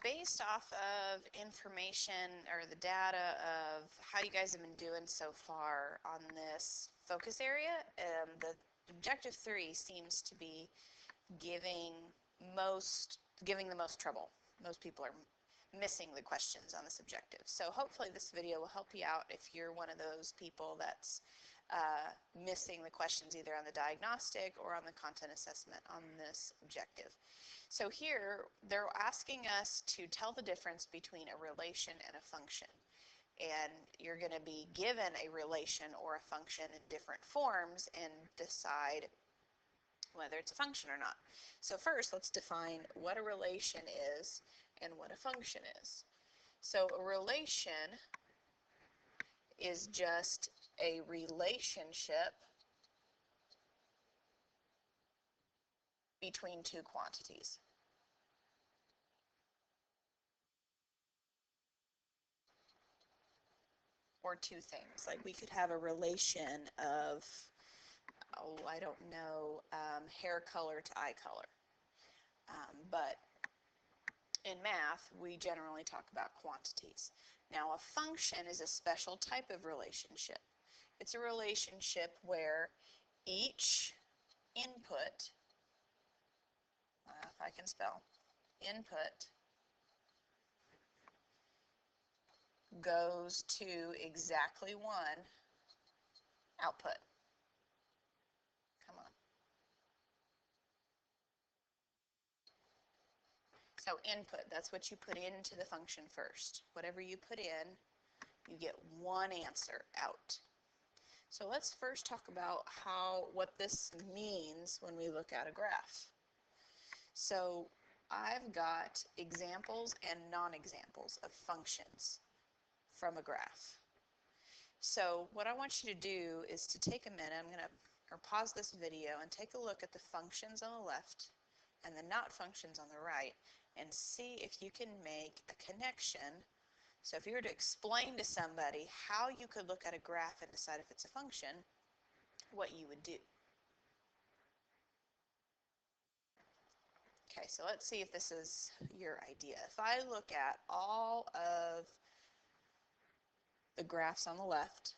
based off of information or the data of how you guys have been doing so far on this focus area, the objective 3 seems to be giving the most trouble. Most people are missing the questions on this objective. So hopefully this video will help you out if you're one of those people that's missing the questions either on the diagnostic or on the content assessment on this objective. So here they're asking us to tell the difference between a relation and a function. And you're going to be given a relation or a function in different forms and decide whether it's a function or not. So first, let's define what a relation is and what a function is. So a relation is just a relationship between two quantities. Or two things. Like we could have a relation of, oh, I don't know, hair color to eye color. But in math, we generally talk about quantities. Now, a function is a special type of relationship. It's a relationship where each input, if I can spell, input goes to exactly one output. Come on. So input, that's what you put into the function first. Whatever you put in, you get one answer out. So let's first talk about what this means when we look at a graph. So I've got examples and non-examples of functions from a graph. So what I want you to do is to take a minute, I'm going to pause this video and take a look at the functions on the left and the not functions on the right and see if you can make a connection. So if you were to explain to somebody how you could look at a graph and decide if it's a function, what you would do. Okay, so let's see if this is your idea. If I look at all of the graphs on the left,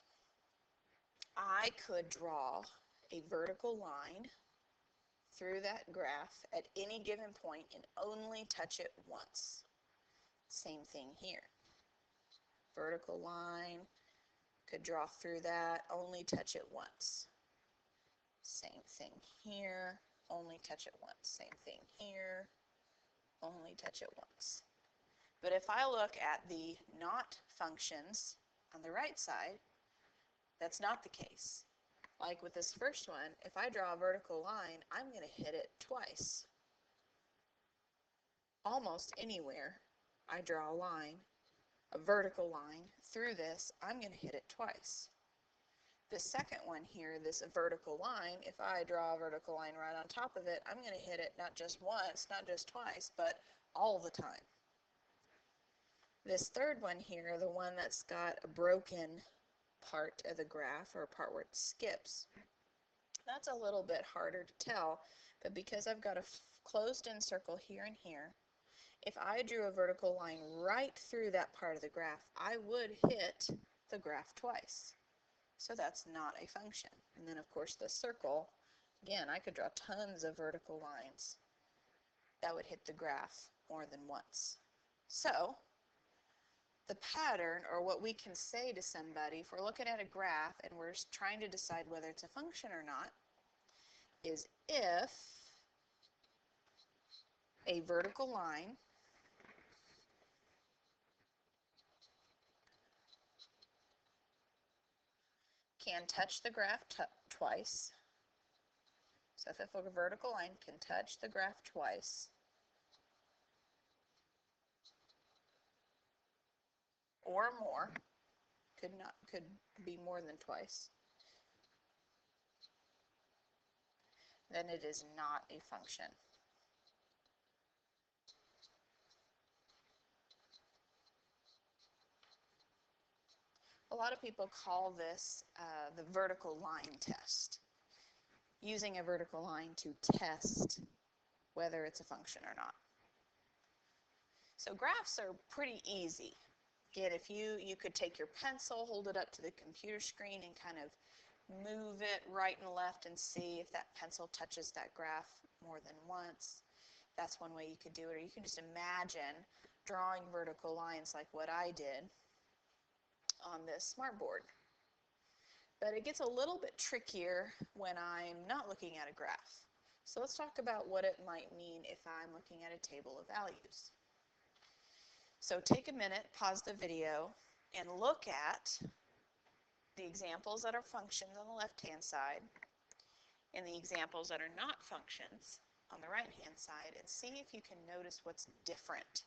I could draw a vertical line through that graph at any given point and only touch it once. Same thing here. Vertical line, could draw through that, only touch it once. Same thing here, only touch it once. Same thing here, only touch it once. But if I look at the not functions on the right side, that's not the case. Like with this first one, if I draw a vertical line, I'm going to hit it twice. Almost anywhere I draw a line, a vertical line, through this, I'm going to hit it twice. The second one here, this vertical line, if I draw a vertical line right on top of it, I'm going to hit it not just once, not just twice, but all the time. This third one here, the one that's got a broken part of the graph, or a part where it skips, that's a little bit harder to tell, but because I've got a closed-in circle here and here, if I drew a vertical line right through that part of the graph, I would hit the graph twice. So that's not a function. And then, of course, the circle, again, I could draw tons of vertical lines that would hit the graph more than once. So the pattern, or what we can say to somebody if we're looking at a graph and we're trying to decide whether it's a function or not, is if a vertical line can touch the graph twice, so if a vertical line can touch the graph twice, or more, could be more than twice, then it is not a function. A lot of people call this the vertical line test, using a vertical line to test whether it's a function or not. So graphs are pretty easy. Again, if you could take your pencil, hold it up to the computer screen and kind of move it right and left and see if that pencil touches that graph more than once. That's one way you could do it. Or you can just imagine drawing vertical lines like what I did on this smartboard. But it gets a little bit trickier when I'm not looking at a graph. So let's talk about what it might mean if I'm looking at a table of values. So take a minute, pause the video, and look at the examples that are functions on the left-hand side and the examples that are not functions on the right-hand side, and see if you can notice what's different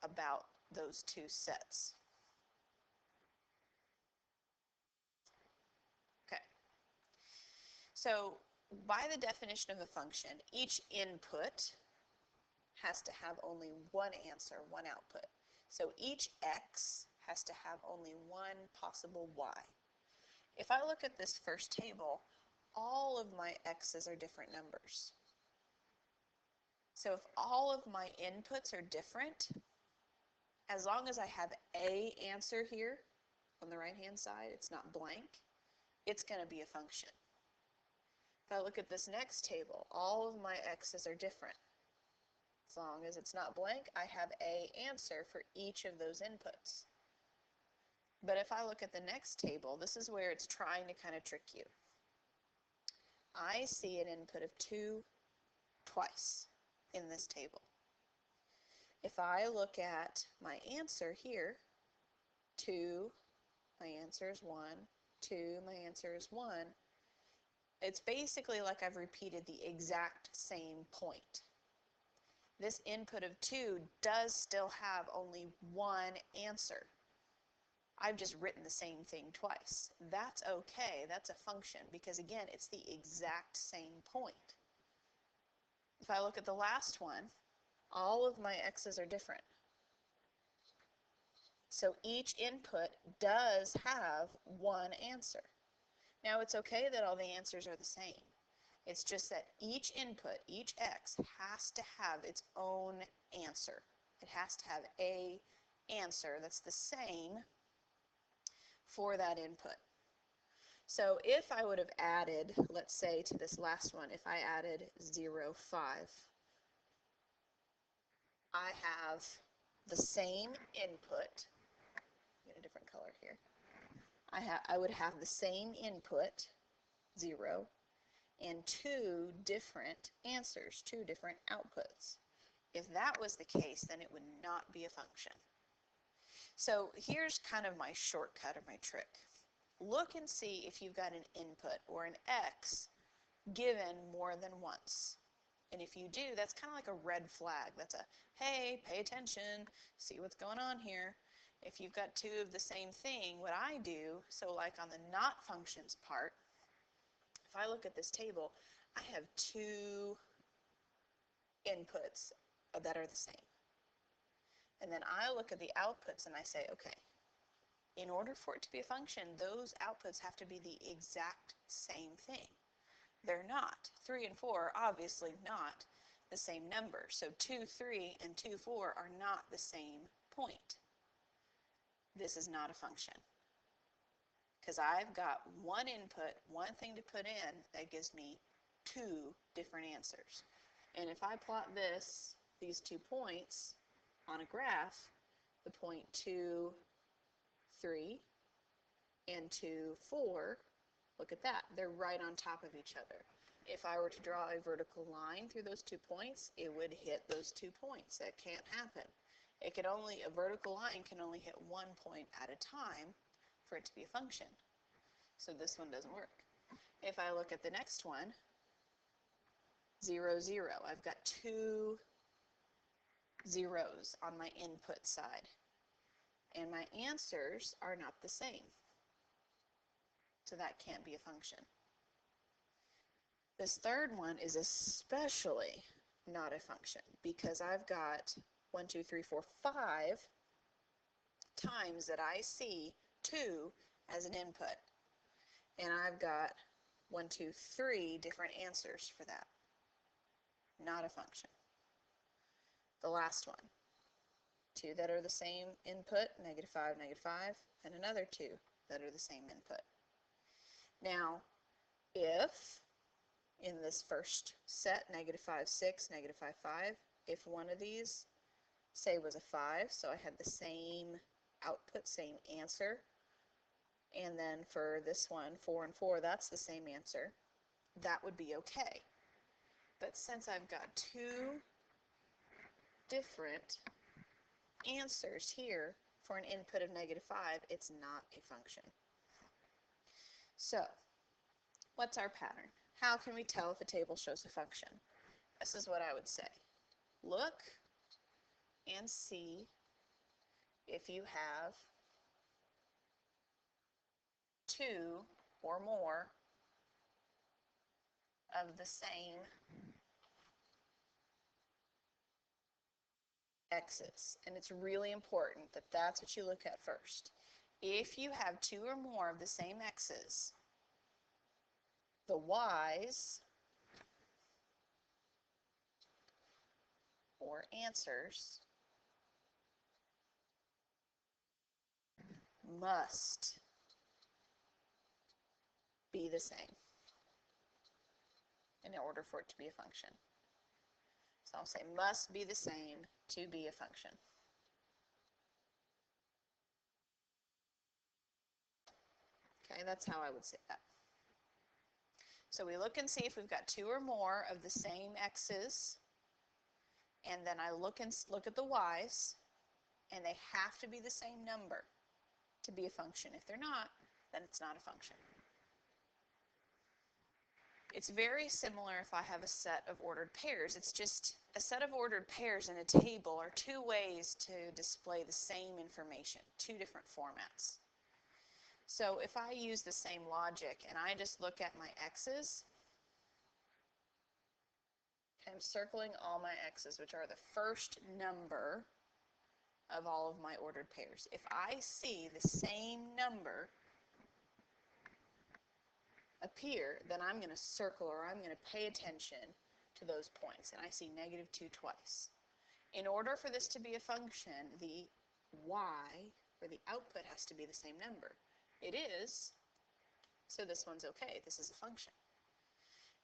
about those two sets. Okay. So by the definition of a function, each input has to have only one answer, one output. So each x has to have only one possible y. If I look at this first table, all of my x's are different numbers. So if all of my inputs are different, as long as I have a answer here on the right-hand side, it's not blank, it's going to be a function. If I look at this next table, all of my x's are different. As long as it's not blank, I have a answer for each of those inputs. But if I look at the next table, this is where it's trying to kind of trick you. I see an input of 2 twice in this table. If I look at my answer here, 2, my answer is 1, 2, my answer is 1, it's basically like I've repeated the exact same point. This input of 2 does still have only one answer. I've just written the same thing twice. That's okay, that's a function, because again, it's the exact same point. If I look at the last one, all of my x's are different. So each input does have one answer. Now it's okay that all the answers are the same. It's just that each input, each x, has to have its own answer. It has to have a answer that's the same for that input. So if I would have added, let's say to this last one, if I added 0, 5, I have the same input. Get a different color here. I would have the same input, 0, and 2 different answers, 2 different outputs. If that was the case, then it would not be a function. So here's kind of my shortcut or my trick. Look and see if you've got an input or an x given more than once. And if you do, that's kind of like a red flag. That's a, hey, pay attention, see what's going on here. If you've got 2 of the same thing, what I do, so like on the not functions part, if I look at this table, I have 2 inputs that are the same. And then I look at the outputs and I say, okay, in order for it to be a function, those outputs have to be the exact same thing. They're not. 3 and 4 are obviously not the same number. So 2, 3 and 2, 4 are not the same point. This is not a function. Because I've got one input, one thing to put in that gives me 2 different answers. And if I plot these 2 points on a graph, the point 2, 3 and 2, 4, look at that. They're right on top of each other. If I were to draw a vertical line through those 2 points, it would hit those 2 points. That can't happen. A vertical line can only hit one point at a time for it to be a function. So this one doesn't work. If I look at the next one, 0, 0, I've got 2 zeros on my input side. And my answers are not the same. So that can't be a function. This third one is especially not a function because I've got 1, 2, 3, 4, 5 times that I see 2 as an input. And I've got 1, 2, 3 different answers for that. Not a function. The last one. two that are the same input, -5, -5, and another two that are the same input. Now, if in this first set, -5, 6, -5, 5, if one of these, say, was a 5, so I had the same output, same answer, and then for this one, 4 and 4, that's the same answer, that would be okay. But since I've got two different answers here for an input of -5, it's not a function. So, what's our pattern? How can we tell if a table shows a function? This is what I would say. Look and see if you have two or more of the same x's. And it's really important that that's what you look at first. If you have two or more of the same x's, the y's, or answers, must be the same in order for it to be a function. So I'll say must be the same to be a function. Okay, that's how I would say that. So we look and see if we've got two or more of the same x's, and then I look at the y's, and they have to be the same number to be a function. If they're not, then it's not a function. It's very similar if I have a set of ordered pairs. It's just a set of ordered pairs in a table are two ways to display the same information, two different formats. So if I use the same logic and I just look at my x's, I'm circling all my x's, which are the first number of all of my ordered pairs. If I see the same number appear, then I'm going to circle, or I'm going to pay attention to those points, and I see -2 twice. In order for this to be a function, the y, or the output, has to be the same number. It is, so this one's okay. This is a function.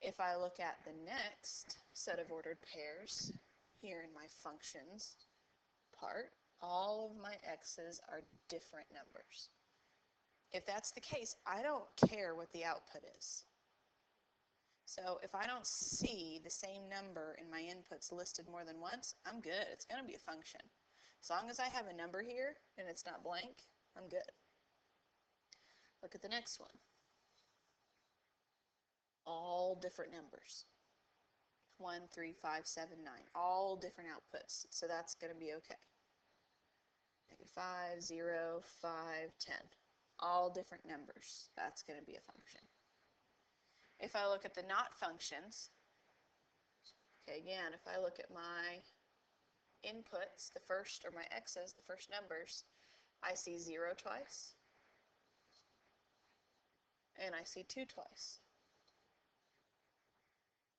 If I look at the next set of ordered pairs, here in my functions part, all of my x's are different numbers. If that's the case, I don't care what the output is. So if I don't see the same number in my inputs listed more than once, I'm good. It's going to be a function. As long as I have a number here and it's not blank, I'm good. Look at the next one. All different numbers. 1, 3, 5, 7, 9. All different outputs. So that's going to be okay. -5, 0, 5, 10. All different numbers. That's going to be a function. If I look at the not functions, okay, again, if I look at my inputs, the first, or my x's, the first numbers, I see 0 twice, and I see 2 twice.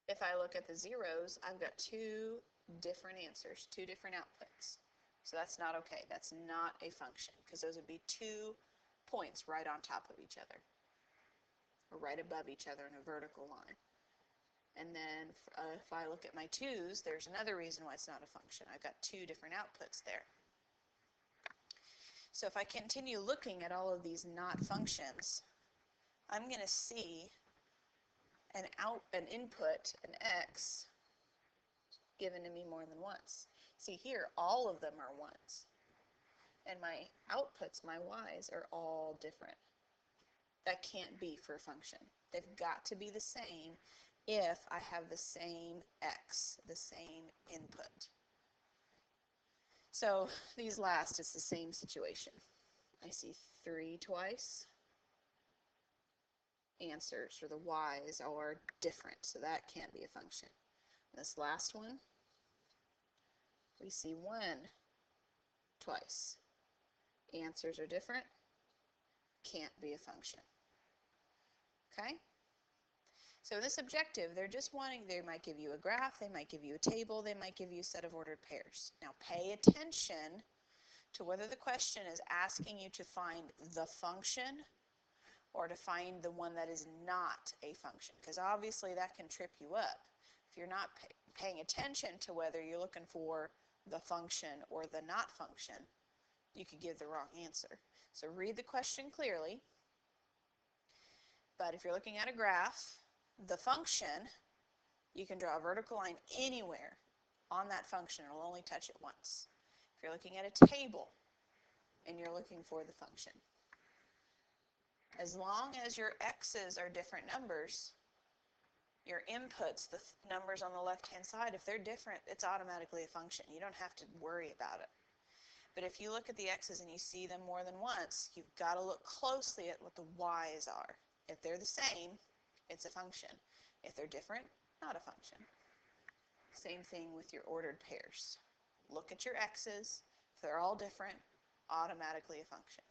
If I look at the zeros, I've got two different answers, two different outputs. So that's not okay. That's not a function, because those would be 2 points right on top of each other, or right above each other in a vertical line. And then if I look at my 2's, there's another reason why it's not a function. I've got 2 different outputs there. So if I continue looking at all of these not functions, I'm going to see an input, an x, given to me more than once. See here, all of them are ones. And my outputs, my y's, are all different. That can't be for a function. They've got to be the same if I have the same x, the same input. So these last, it's the same situation. I see 3 twice. Answers, or the y's, are different, so that can't be a function. This last one, we see 1 twice. Answers are different, can't be a function. Okay? So this objective, they're just wanting, they might give you a graph, they might give you a table, they might give you a set of ordered pairs. Now pay attention to whether the question is asking you to find the function or to find the one that is not a function, because obviously that can trip you up. If you're not paying attention to whether you're looking for the function or the not function, you could give the wrong answer. So read the question clearly, but if you're looking at a graph, the function, you can draw a vertical line anywhere on that function. It'll only touch it once. If you're looking at a table and you're looking for the function, as long as your x's are different numbers, your inputs, the numbers on the left-hand side, if they're different, it's automatically a function. You don't have to worry about it. But if you look at the x's and you see them more than once, you've got to look closely at what the y's are. If they're the same, it's a function. If they're different, not a function. Same thing with your ordered pairs. Look at your x's. If they're all different, automatically a function.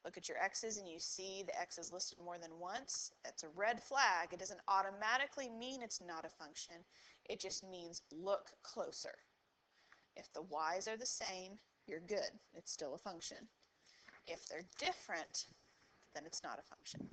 Look at your x's and you see the x's listed more than once, that's a red flag. It doesn't automatically mean it's not a function. It just means look closer. If the y's are the same, you're good. It's still a function. If they're different, then it's not a function.